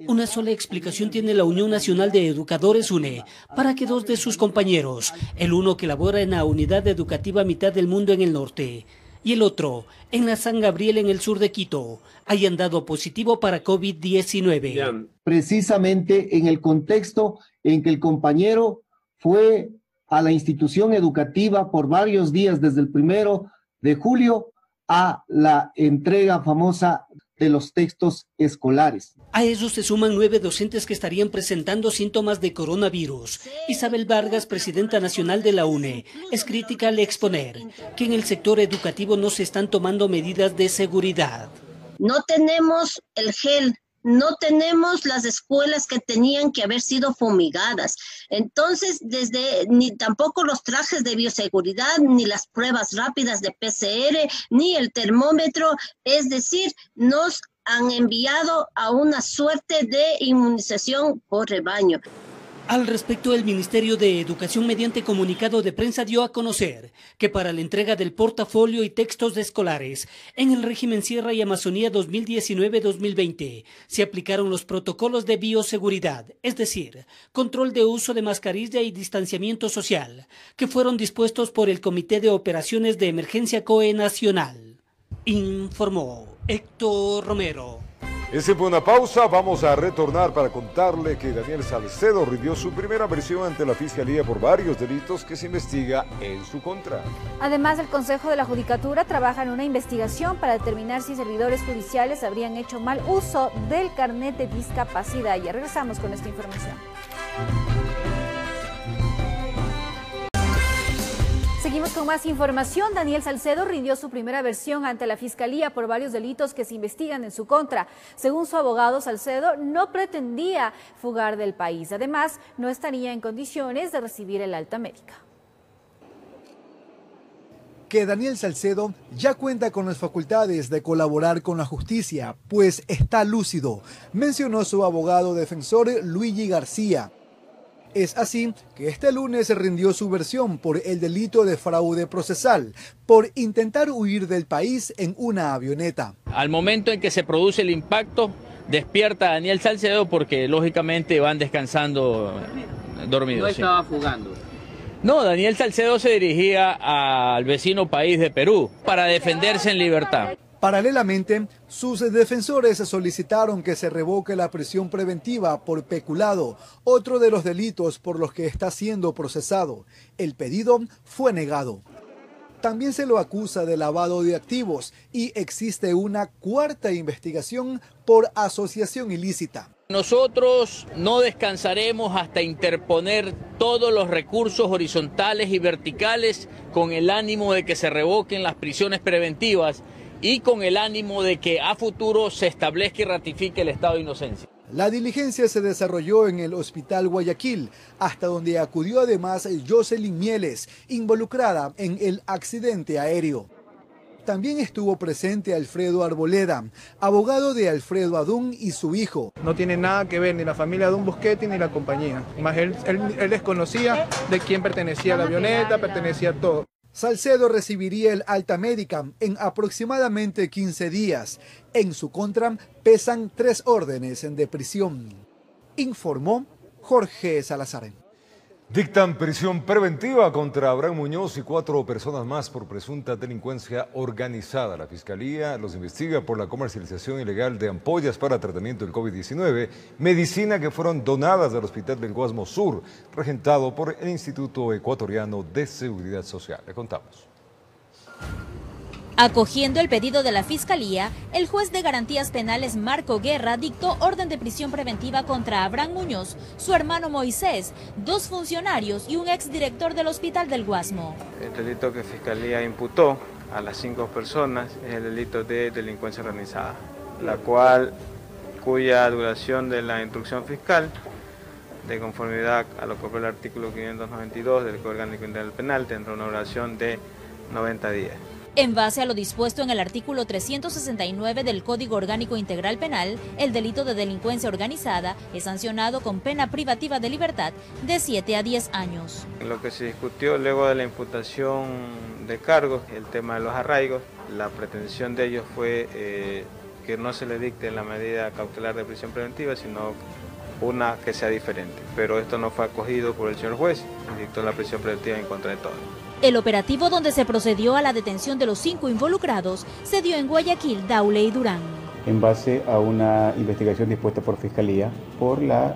Una sola explicación tiene la Unión Nacional de Educadores UNE para que 2 de sus compañeros, el uno que labora en la unidad educativa Mitad del Mundo en el norte y el otro en la San Gabriel en el sur de Quito, hayan dado positivo para COVID-19. Precisamente en el contexto en que el compañero fue a la institución educativa por varios días desde el 1 de julio a la entrega famosa de los textos escolares. A ellos se suman 9 docentes que estarían presentando síntomas de coronavirus. Isabel Vargas, presidenta nacional de la UNE, es crítica al exponer que en el sector educativo no se están tomando medidas de seguridad. No tenemos el gel, no tenemos las escuelas que tenían que haber sido fumigadas. Entonces, ni tampoco los trajes de bioseguridad, ni las pruebas rápidas de PCR, ni el termómetro. Es decir, nos han enviado a una suerte de inmunización por rebaño. Al respecto, el Ministerio de Educación, mediante comunicado de prensa, dio a conocer que para la entrega del portafolio y textos escolares en el régimen Sierra y Amazonía 2019-2020 se aplicaron los protocolos de bioseguridad, es decir, control de uso de mascarilla y distanciamiento social, que fueron dispuestos por el Comité de Operaciones de Emergencia COE Nacional. Informó Héctor Romero. Ese fue una pausa, vamos a retornar para contarle que Daniel Salcedo rindió su primera versión ante la Fiscalía por varios delitos que se investiga en su contra. Además, el Consejo de la Judicatura trabaja en una investigación para determinar si servidores judiciales habrían hecho mal uso del carnet de discapacidad. Ya regresamos con esta información. Seguimos con más información. Daniel Salcedo rindió su primera versión ante la Fiscalía por varios delitos que se investigan en su contra. Según su abogado, Salcedo no pretendía fugar del país. Además, no estaría en condiciones de recibir el alta médica. Que Daniel Salcedo ya cuenta con las facultades de colaborar con la justicia, pues está lúcido, mencionó su abogado defensor Luigi García. Es así que este lunes se rindió su versión por el delito de fraude procesal, por intentar huir del país en una avioneta. Al momento en que se produce el impacto, despierta a Daniel Salcedo porque lógicamente van descansando dormidos. No estaba fugando. No, Daniel Salcedo se dirigía al vecino país de Perú para defenderse en libertad. Paralelamente, sus defensores solicitaron que se revoque la prisión preventiva por peculado, otro de los delitos por los que está siendo procesado. El pedido fue negado. También se lo acusa de lavado de activos y existe una cuarta investigación por asociación ilícita. Nosotros no descansaremos hasta interponer todos los recursos horizontales y verticales con el ánimo de que se revoquen las prisiones preventivas y con el ánimo de que a futuro se establezca y ratifique el estado de inocencia. La diligencia se desarrolló en el Hospital Guayaquil, hasta donde acudió además Jocelyn Mieles, involucrada en el accidente aéreo. También estuvo presente Alfredo Arboleda, abogado de Alfredo Adún y su hijo. No tiene nada que ver ni la familia Adún Busquetti ni la compañía. Más él desconocía de quién pertenecía la avioneta, pertenecía a todo. Salcedo recibiría el alta médica en aproximadamente 15 días. En su contra pesan 3 órdenes de prisión, informó Jorge Salazar. Dictan prisión preventiva contra Abraham Muñoz y 4 personas más por presunta delincuencia organizada. La Fiscalía los investiga por la comercialización ilegal de ampollas para tratamiento del COVID-19, medicina que fueron donadas al Hospital del Guasmo Sur, regentado por el Instituto Ecuatoriano de Seguridad Social. Le contamos. Acogiendo el pedido de la Fiscalía, el juez de Garantías Penales Marco Guerra dictó orden de prisión preventiva contra Abraham Muñoz, su hermano Moisés, 2 funcionarios y un exdirector del Hospital del Guasmo. El delito que Fiscalía imputó a las 5 personas es el delito de delincuencia organizada, cuya duración de la instrucción fiscal, de conformidad a lo que fue el artículo 592 del Código Orgánico Integral Penal, tendrá una duración de 90 días. En base a lo dispuesto en el artículo 369 del Código Orgánico Integral Penal, el delito de delincuencia organizada es sancionado con pena privativa de libertad de 7 a 10 años. Lo que se discutió luego de la imputación de cargos, el tema de los arraigos, la pretensión de ellos fue que no se le dicte la medida cautelar de prisión preventiva, sino una que sea diferente. Pero esto no fue acogido por el señor juez y dictó la prisión preventiva en contra de todos. El operativo donde se procedió a la detención de los 5 involucrados se dio en Guayaquil, Daule y Durán. En base a una investigación dispuesta por Fiscalía por la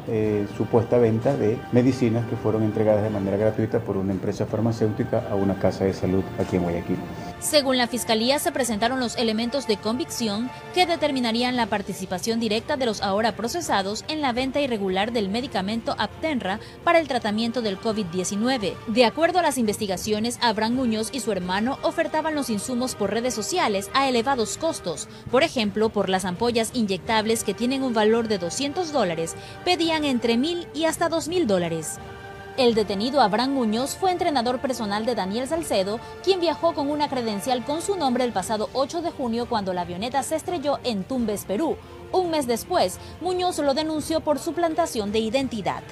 supuesta venta de medicinas que fueron entregadas de manera gratuita por una empresa farmacéutica a una casa de salud aquí en Guayaquil. Según la Fiscalía, se presentaron los elementos de convicción que determinarían la participación directa de los ahora procesados en la venta irregular del medicamento Aptenra para el tratamiento del COVID-19. De acuerdo a las investigaciones, Abraham Muñoz y su hermano ofertaban los insumos por redes sociales a elevados costos. Por ejemplo, por las ampollas inyectables que tienen un valor de $200, pedían entre $1,000 y hasta $2,000. El detenido Abraham Muñoz fue entrenador personal de Daniel Salcedo, quien viajó con una credencial con su nombre el pasado 8 de junio cuando la avioneta se estrelló en Tumbes, Perú. Un mes después, Muñoz lo denunció por suplantación de identidad.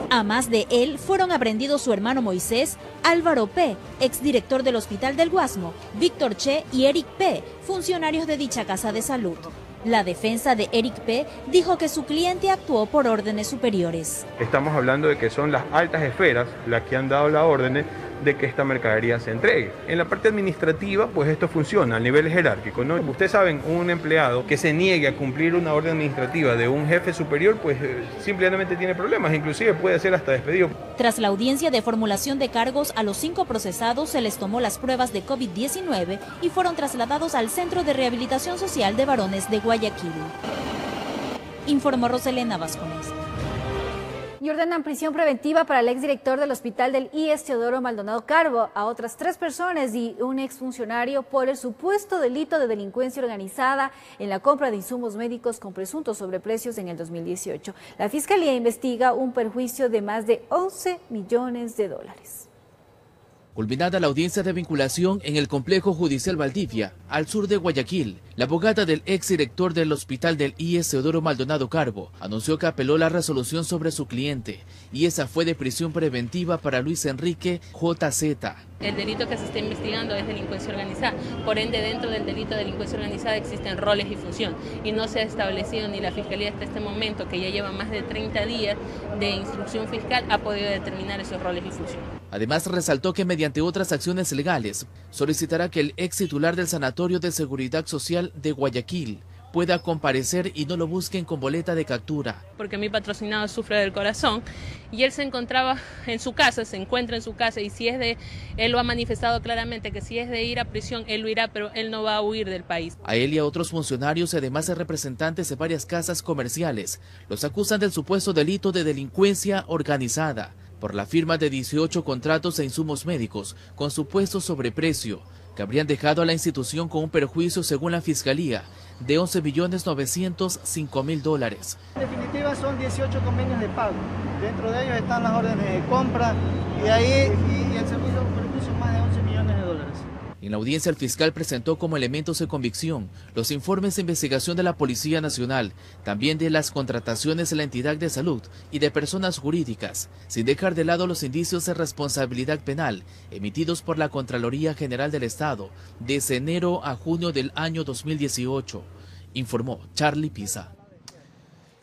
A más de él, fueron aprehendidos su hermano Moisés, Álvaro P., exdirector del Hospital del Guasmo, Víctor Che y Eric P., funcionarios de dicha casa de salud. La defensa de Eric P. dijo que su cliente actuó por órdenes superiores. Estamos hablando de que son las altas esferas las que han dado la orden de que esta mercadería se entregue. En la parte administrativa, pues esto funciona a nivel jerárquico, ¿no? Ustedes saben, un empleado que se niegue a cumplir una orden administrativa de un jefe superior, pues simplemente tiene problemas, inclusive puede ser hasta despedido. Tras la audiencia de formulación de cargos, a los 5 procesados se les tomó las pruebas de COVID-19 y fueron trasladados al Centro de Rehabilitación Social de Varones de Guayaquil. Informó Roselena Vascones. Y ordenan prisión preventiva para el exdirector del Hospital del IES, Teodoro Maldonado Carbo, a otras 3 personas y un exfuncionario por el supuesto delito de delincuencia organizada en la compra de insumos médicos con presuntos sobreprecios en el 2018. La Fiscalía investiga un perjuicio de más de $11 millones. Culminada la audiencia de vinculación en el Complejo Judicial Valdivia, al sur de Guayaquil, la abogada del exdirector del Hospital del IES, Teodoro Maldonado Carbo, anunció que apeló la resolución sobre su cliente y esa fue de prisión preventiva para Luis Enrique JZ. El delito que se está investigando es delincuencia organizada, por ende dentro del delito de delincuencia organizada existen roles y función y no se ha establecido ni la Fiscalía hasta este momento, que ya lleva más de 30 días de instrucción fiscal, ha podido determinar esos roles y funciones. Además, resaltó que mediante otras acciones legales solicitará que el ex titular del Sanatorio de Seguridad Social de Guayaquil pueda comparecer y no lo busquen con boleta de captura. Porque mi patrocinado sufre del corazón y él se encontraba en su casa, se encuentra en su casa y si es de, él lo ha manifestado claramente que si es de ir a prisión, él lo irá, pero él no va a huir del país. A él y a otros funcionarios, además de representantes de varias casas comerciales, los acusan del supuesto delito de delincuencia organizada por la firma de 18 contratos de insumos médicos con supuesto sobreprecio, que habrían dejado a la institución con un perjuicio, según la Fiscalía, de $11.905.000. En definitiva son 18 convenios de pago. Dentro de ellos están las órdenes de compra y ahí el servicio perjuicio más de $11 millones. En la audiencia, el fiscal presentó como elementos de convicción los informes de investigación de la Policía Nacional, también de las contrataciones de la entidad de salud y de personas jurídicas, sin dejar de lado los indicios de responsabilidad penal emitidos por la Contraloría General del Estado desde enero a junio del año 2018, informó Charlie Pisa.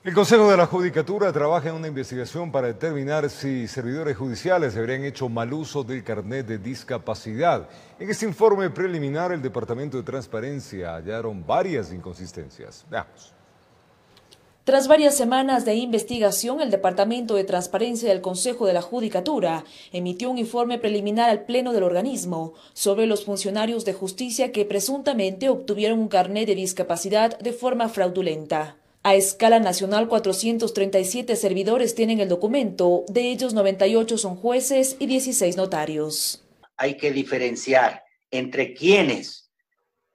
El Consejo de la Judicatura trabaja en una investigación para determinar si servidores judiciales habrían hecho mal uso del carnet de discapacidad. En este informe preliminar, el Departamento de Transparencia hallaron varias inconsistencias. Veamos. Tras varias semanas de investigación, el Departamento de Transparencia del Consejo de la Judicatura emitió un informe preliminar al Pleno del organismo sobre los funcionarios de justicia que presuntamente obtuvieron un carnet de discapacidad de forma fraudulenta. A escala nacional, 437 servidores tienen el documento, de ellos 98 son jueces y 16 notarios. Hay que diferenciar entre quienes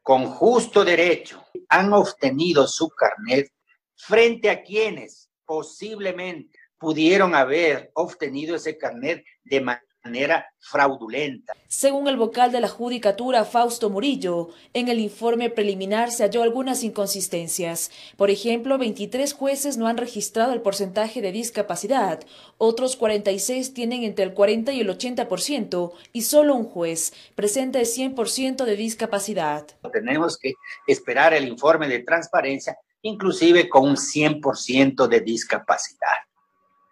con justo derecho han obtenido su carnet frente a quienes posiblemente pudieron haber obtenido ese carnet de manera fraudulenta. Según el vocal de la Judicatura, Fausto Murillo, en el informe preliminar se halló algunas inconsistencias. Por ejemplo, 23 jueces no han registrado el porcentaje de discapacidad, otros 46 tienen entre el 40 y el 80% y solo un juez presenta el 100% de discapacidad. Tenemos que esperar el informe de transparencia, inclusive con un 100% de discapacidad.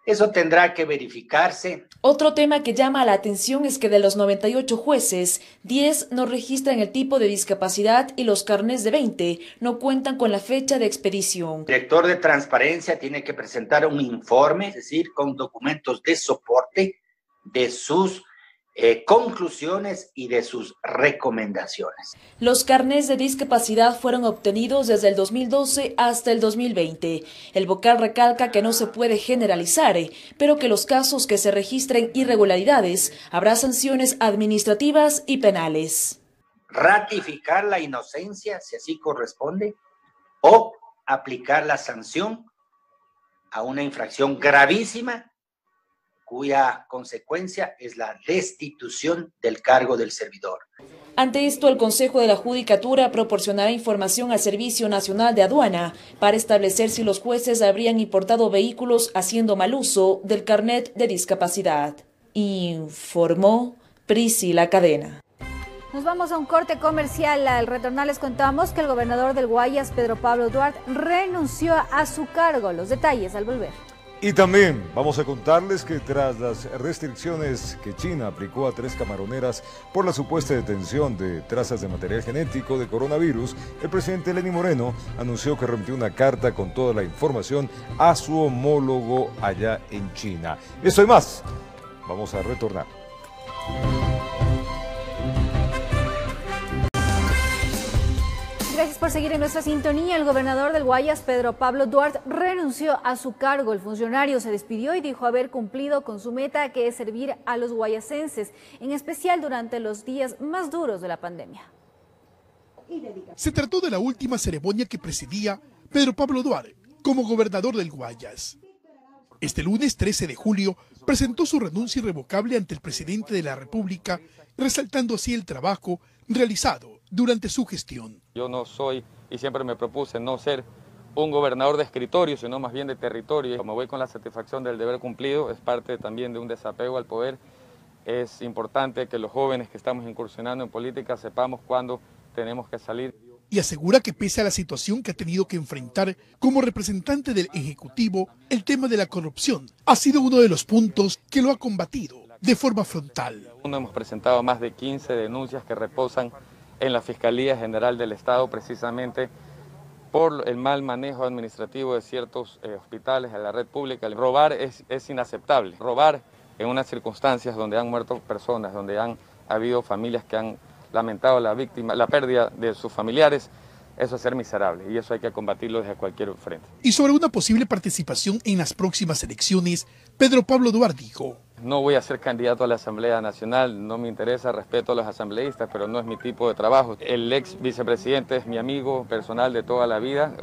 Eso tendrá que verificarse. Otro tema que llama la atención es que de los 98 jueces, 10 no registran el tipo de discapacidad y los carnés de 20 no cuentan con la fecha de expedición. El director de transparencia tiene que presentar un informe, es decir, con documentos de soporte de sus conclusiones y de sus recomendaciones. Los carnés de discapacidad fueron obtenidos desde el 2012 hasta el 2020. El vocal recalca que no se puede generalizar, pero que los casos que se registren irregularidades habrá sanciones administrativas y penales. Ratificar la inocencia, si así corresponde, o aplicar la sanción a una infracción gravísima cuya consecuencia es la destitución del cargo del servidor. Ante esto, el Consejo de la Judicatura proporcionará información al Servicio Nacional de Aduana para establecer si los jueces habrían importado vehículos haciendo mal uso del carnet de discapacidad. Informó Priscila Cadena. Nos vamos a un corte comercial. Al retornar les contamos que el gobernador del Guayas, Pedro Pablo Duarte, renunció a su cargo. Los detalles al volver. Y también vamos a contarles que tras las restricciones que China aplicó a 3 camaroneras por la supuesta detención de trazas de material genético de coronavirus, el presidente Lenín Moreno anunció que remitió una carta con toda la información a su homólogo allá en China. Eso y más. Vamos a retornar. Gracias por seguir en nuestra sintonía. El gobernador del Guayas, Pedro Pablo Duarte, renunció a su cargo. El funcionario se despidió y dijo haber cumplido con su meta, que es servir a los guayasenses, en especial durante los días más duros de la pandemia. Se trató de la última ceremonia que presidía Pedro Pablo Duarte como gobernador del Guayas. Este lunes 13 de julio presentó su renuncia irrevocable ante el presidente de la República, resaltando así el trabajo realizado durante su gestión. Yo no soy, y siempre me propuse no ser un gobernador de escritorio, sino más bien de territorio. Como voy con la satisfacción del deber cumplido, es parte también de un desapego al poder Es importante que los jóvenes que estamos incursionando en política sepamos cuándo tenemos que salir. Y asegura que pese a la situación que ha tenido que enfrentar como representante del Ejecutivo, el tema de la corrupción ha sido uno de los puntos que lo ha combatido de forma frontal. Hemos presentado más de 15 denuncias que reposan en la Fiscalía General del Estado precisamente por el mal manejo administrativo de ciertos hospitales de la red pública. Robar es inaceptable. Robar en unas circunstancias donde han muerto personas, donde han habido familias que han lamentado la pérdida de sus familiares, eso es ser miserable y eso hay que combatirlo desde cualquier frente. Y sobre una posible participación en las próximas elecciones, Pedro Pablo Duarte dijo: no voy a ser candidato a la Asamblea Nacional, no me interesa, respeto a los asambleístas, pero no es mi tipo de trabajo. El ex vicepresidente es mi amigo personal de toda la vida,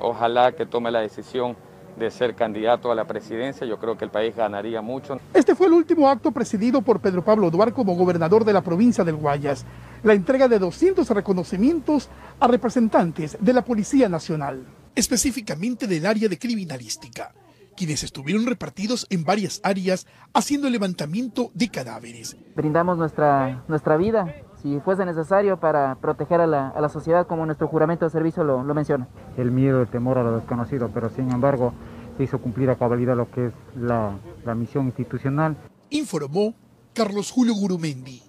ojalá que tome la decisión de ser candidato a la presidencia, yo creo que el país ganaría mucho. Este fue el último acto presidido por Pedro Pablo Duarte como gobernador de la provincia del Guayas, la entrega de 200 reconocimientos a representantes de la Policía Nacional, específicamente del área de criminalística, quienes estuvieron repartidos en varias áreas haciendo el levantamiento de cadáveres. Brindamos nuestra vida, si fuese necesario, para proteger a la sociedad, como nuestro juramento de servicio lo menciona. El miedo, el temor a lo desconocido, pero sin embargo se hizo cumplir a cabalidad lo que es la misión institucional. Informó Carlos Julio Gurumendi.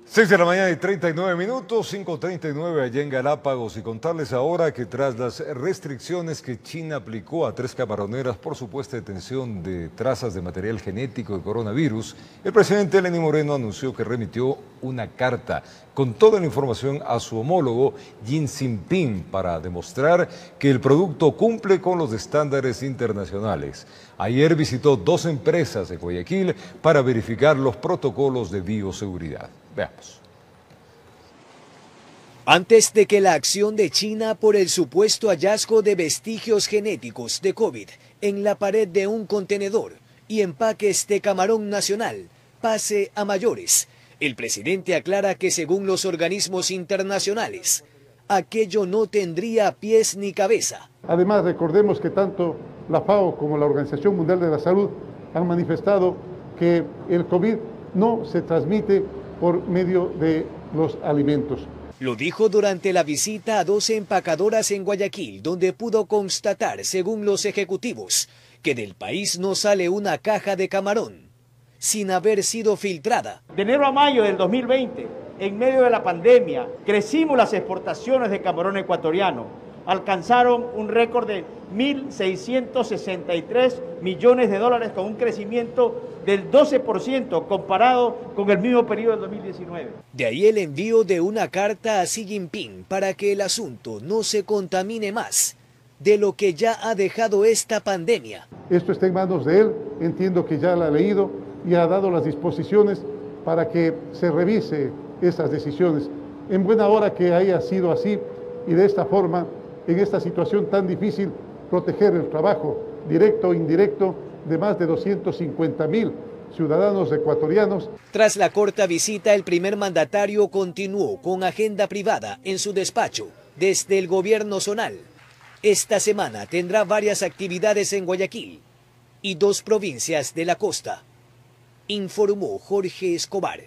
6 de la mañana y 39 minutos, 5:39 allá en Galápagos, y contarles ahora que tras las restricciones que China aplicó a 3 camaroneras por supuesta detención de trazas de material genético de coronavirus, el presidente Lenín Moreno anunció que remitió una carta con toda la información a su homólogo Xi Jinping para demostrar que el producto cumple con los estándares internacionales. Ayer visitó 2 empresas de Guayaquil para verificar los protocolos de bioseguridad. Veamos. Antes de que la acción de China por el supuesto hallazgo de vestigios genéticos de COVID en la pared de un contenedor y empaques de camarón nacional pase a mayores, el presidente aclara que según los organismos internacionales, aquello no tendría pies ni cabeza. Además, recordemos que tanto la FAO como la Organización Mundial de la Salud han manifestado que el COVID no se transmite por medio de los alimentos. Lo dijo durante la visita a 12 empacadoras en Guayaquil, donde pudo constatar, según los ejecutivos, que del país no sale una caja de camarón sin haber sido filtrada. De enero a mayo del 2020, en medio de la pandemia, crecimos las exportaciones de camarón ecuatoriano. Alcanzaron un récord de 1.663 millones de dólares, con un crecimiento del 12% comparado con el mismo periodo del 2019. De ahí el envío de una carta a Xi Jinping para que el asunto no se contamine más de lo que ya ha dejado esta pandemia. Esto está en manos de él, entiendo que ya la ha leído y ha dado las disposiciones para que se revise esas decisiones. En buena hora que haya sido así y de esta forma, en esta situación tan difícil, proteger el trabajo directo e indirecto de más de 250.000 ciudadanos ecuatorianos. Tras la corta visita, el primer mandatario continuó con agenda privada en su despacho desde el gobierno zonal. Esta semana tendrá varias actividades en Guayaquil y 2 provincias de la costa, informó Jorge Escobar.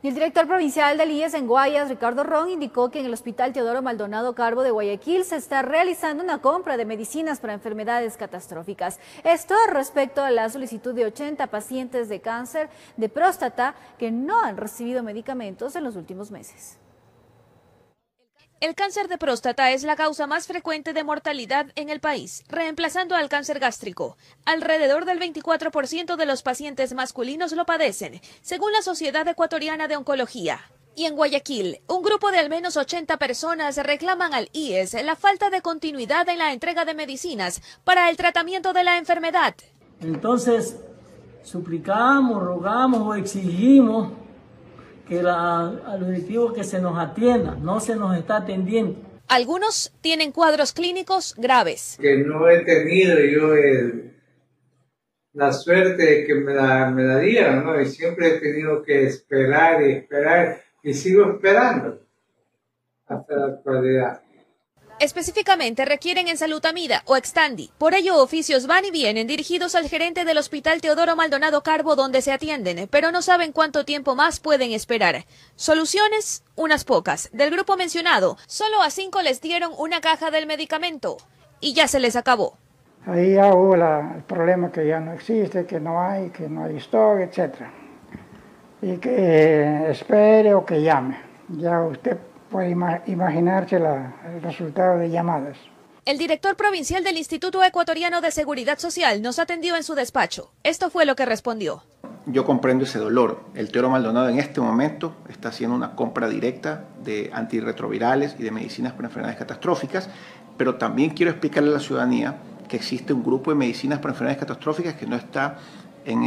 Y el director provincial del IES en Guayas, Ricardo Ron, indicó que en el Hospital Teodoro Maldonado Carbo de Guayaquil se está realizando una compra de medicinas para enfermedades catastróficas. Esto respecto a la solicitud de 80 pacientes de cáncer de próstata que no han recibido medicamentos en los últimos meses. El cáncer de próstata es la causa más frecuente de mortalidad en el país, reemplazando al cáncer gástrico. Alrededor del 24% de los pacientes masculinos lo padecen, según la Sociedad Ecuatoriana de Oncología. Y en Guayaquil, un grupo de al menos 80 personas reclaman al IES la falta de continuidad en la entrega de medicinas para el tratamiento de la enfermedad. Entonces, suplicamos, rogamos o exigimos que a los directivos que se nos atienda, no se nos está atendiendo. Algunos tienen cuadros clínicos graves. Que no he tenido yo la suerte de que me la dieran, ¿no? Y siempre he tenido que esperar y esperar y sigo esperando hasta la actualidad. Específicamente requieren en Salud Amida o Extandi. Por ello, oficios van y vienen dirigidos al gerente del Hospital Teodoro Maldonado Carbo donde se atienden, pero no saben cuánto tiempo más pueden esperar. Soluciones, unas pocas. Del grupo mencionado, solo a 5 les dieron una caja del medicamento y ya se les acabó. Ahí ya hubo el problema que ya no existe, que no hay stock, etc. Y que espere o que llame. Ya usted puede imaginarse el resultado de llamadas. El director provincial del Instituto Ecuatoriano de Seguridad Social nos atendió en su despacho. Esto fue lo que respondió. Yo comprendo ese dolor. El Teodoro Maldonado en este momento está haciendo una compra directa de antirretrovirales y de medicinas para enfermedades catastróficas, pero también quiero explicarle a la ciudadanía que existe un grupo de medicinas para enfermedades catastróficas que no está en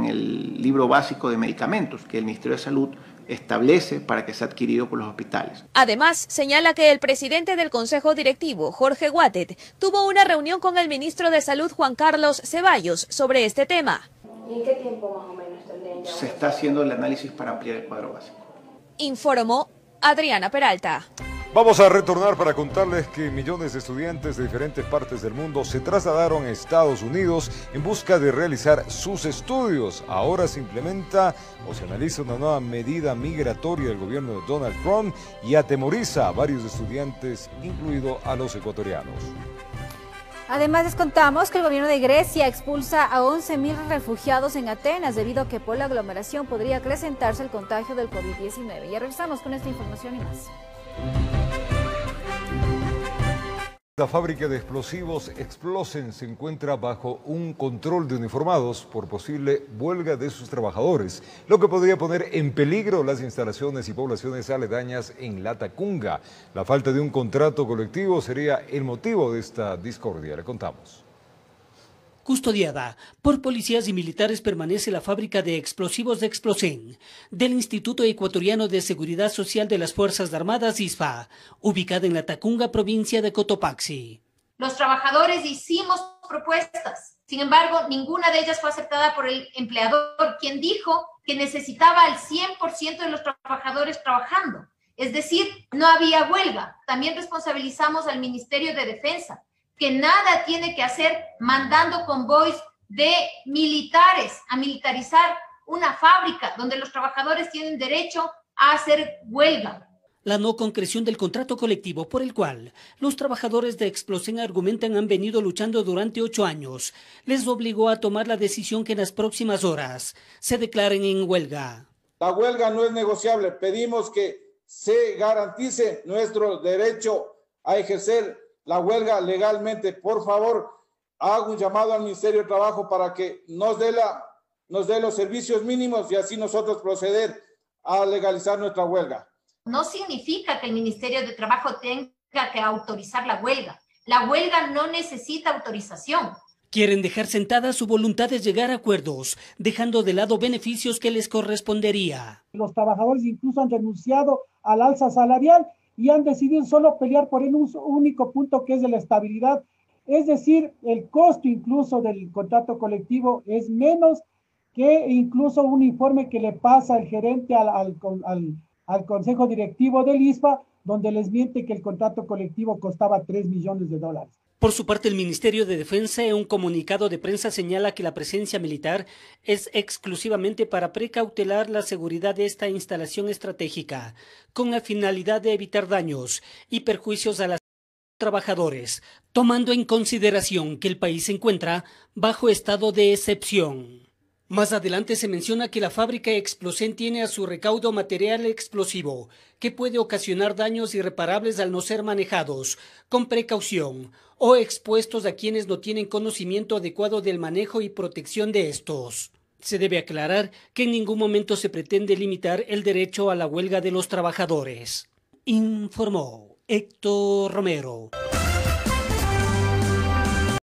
el libro básico de medicamentos que el Ministerio de Salud establece para que sea adquirido por los hospitales. Además, señala que el presidente del Consejo Directivo, Jorge Guatet, tuvo una reunión con el ministro de Salud, Juan Carlos Ceballos, sobre este tema. ¿Y en qué tiempo más o menos tendrían ya? Se está haciendo el análisis para ampliar el cuadro básico. Informó Adriana Peralta. Vamos a retornar para contarles que millones de estudiantes de diferentes partes del mundo se trasladaron a Estados Unidos en busca de realizar sus estudios. Ahora se implementa o se analiza una nueva medida migratoria del gobierno de Donald Trump y atemoriza a varios estudiantes, incluido a los ecuatorianos. Además, les contamos que el gobierno de Grecia expulsa a 11.000 refugiados en Atenas debido a que por la aglomeración podría acrecentarse el contagio del COVID-19. Ya regresamos con esta información y más. La fábrica de explosivos Explosen se encuentra bajo un control de uniformados por posible huelga de sus trabajadores, lo que podría poner en peligro las instalaciones y poblaciones aledañas en La Tacunga. La falta de un contrato colectivo sería el motivo de esta discordia. Le contamos. Custodiada por policías y militares permanece la fábrica de explosivos de Explosen del Instituto Ecuatoriano de Seguridad Social de las Fuerzas Armadas ISFA, ubicada en La Tacunga, provincia de Cotopaxi. Los trabajadores hicimos propuestas, sin embargo, ninguna de ellas fue aceptada por el empleador, quien dijo que necesitaba al 100% de los trabajadores trabajando. Es decir, no había huelga. También responsabilizamos al Ministerio de Defensa, que nada tiene que hacer mandando convoys de militares a militarizar una fábrica donde los trabajadores tienen derecho a hacer huelga. La no concreción del contrato colectivo por el cual los trabajadores de Explosen argumentan han venido luchando durante 8 años les obligó a tomar la decisión que en las próximas horas se declaren en huelga. La huelga no es negociable. Pedimos que se garantice nuestro derecho a ejercer la huelga legalmente. Por favor, hago un llamado al Ministerio de Trabajo para que nos dé los servicios mínimos y así nosotros proceder a legalizar nuestra huelga. No significa que el Ministerio de Trabajo tenga que autorizar la huelga. La huelga no necesita autorización. Quieren dejar sentada su voluntad de llegar a acuerdos, dejando de lado beneficios que les correspondería. Los trabajadores incluso han renunciado al alza salarial y han decidido solo pelear por un único punto que es de la estabilidad. Es decir, el costo incluso del contrato colectivo es menos que incluso un informe que le pasa el gerente al consejo directivo del ISPA, donde les miente que el contrato colectivo costaba $3 millones. Por su parte, el Ministerio de Defensa en un comunicado de prensa señala que la presencia militar es exclusivamente para precautelar la seguridad de esta instalación estratégica, con la finalidad de evitar daños y perjuicios a los trabajadores, tomando en consideración que el país se encuentra bajo estado de excepción. Más adelante se menciona que la fábrica Explosen tiene a su recaudo material explosivo que puede ocasionar daños irreparables al no ser manejados con precaución o expuestos a quienes no tienen conocimiento adecuado del manejo y protección de estos. Se debe aclarar que en ningún momento se pretende limitar el derecho a la huelga de los trabajadores. Informó Héctor Romero.